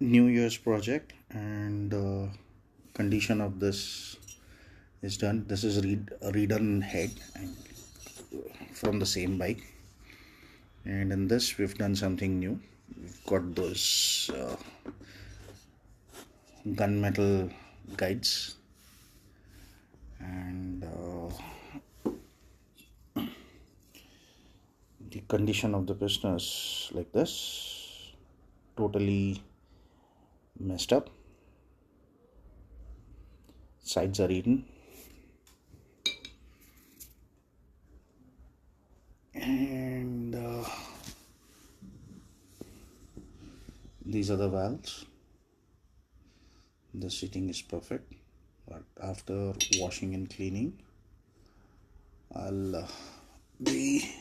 New Year's project, and condition of this is done. This is redone head and from the same bike, and in this we've done something new. We've got those gunmetal guides, and the condition of the piston is like this, totally messed up. Sides are eaten, and these are the valves. The seating is perfect, but after washing and cleaning, I'll be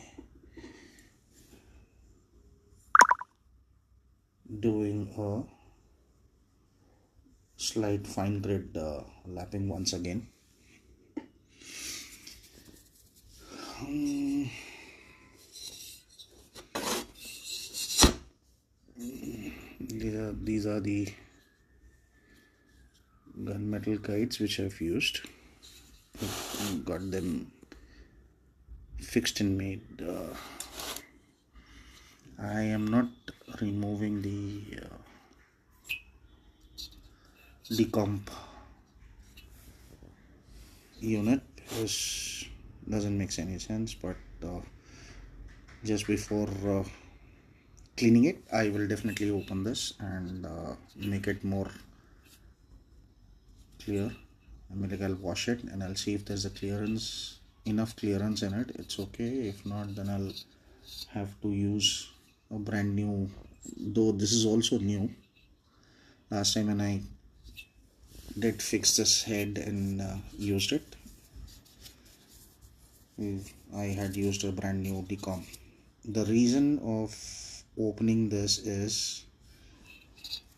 doing a slight fine grit lapping once again. These are the gunmetal guides which I've used. Got them fixed and made. I am not removing the decomp unit because doesn't make any sense, but just before cleaning it, I will definitely open this and make it more clear. I'll wash it and I'll see if there's enough clearance in it. It's okay. If not, then I'll have to use a brand new, though this is also new. Last time when I did fix this head and used it, I had used a brand new decom. The reason of opening this is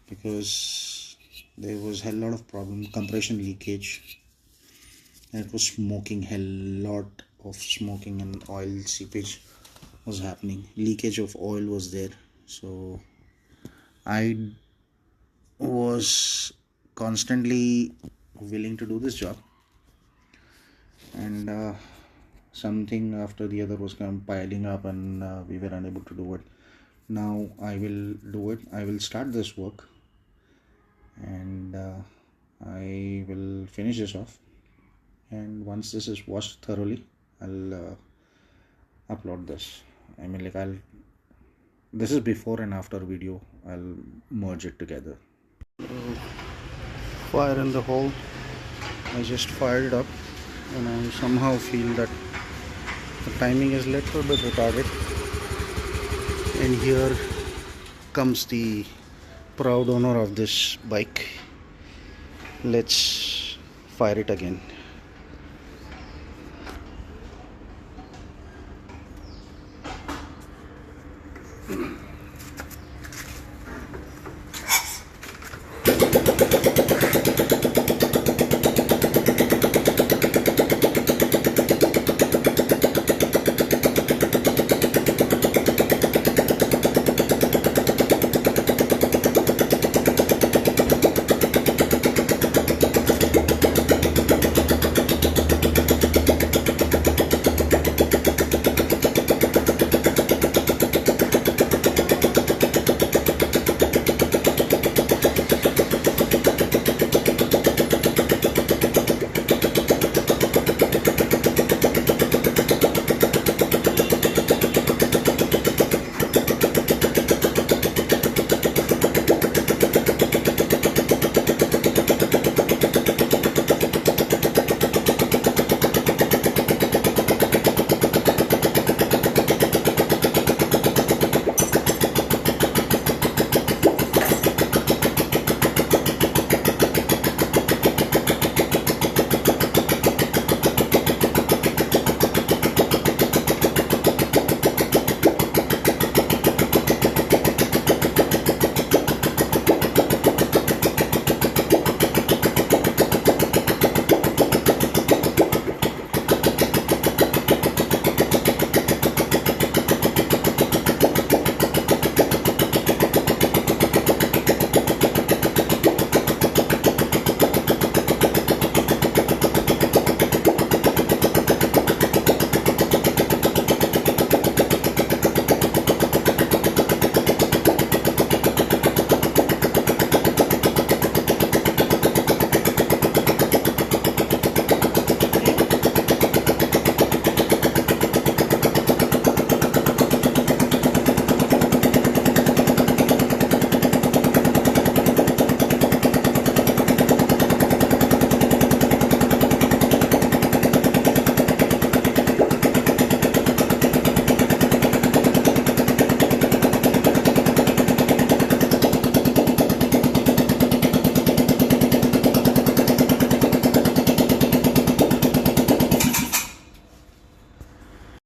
because there was a hell lot of problem, compression leakage, and it was smoking, hell lot of smoking, and oil seepage was happening. Leakage of oil was there, so I was constantly willing to do this job, and something after the other was piling up, and we were unable to do it. Now I will do it. I will start this work, and I will finish this off, and once this is washed thoroughly, I'll upload this. This is before and after video. I'll merge it together. Fire in the hole. I just fired it up, and I somehow feel that the timing is little bit retarded, and here comes the proud owner of this bike. Let's fire it again.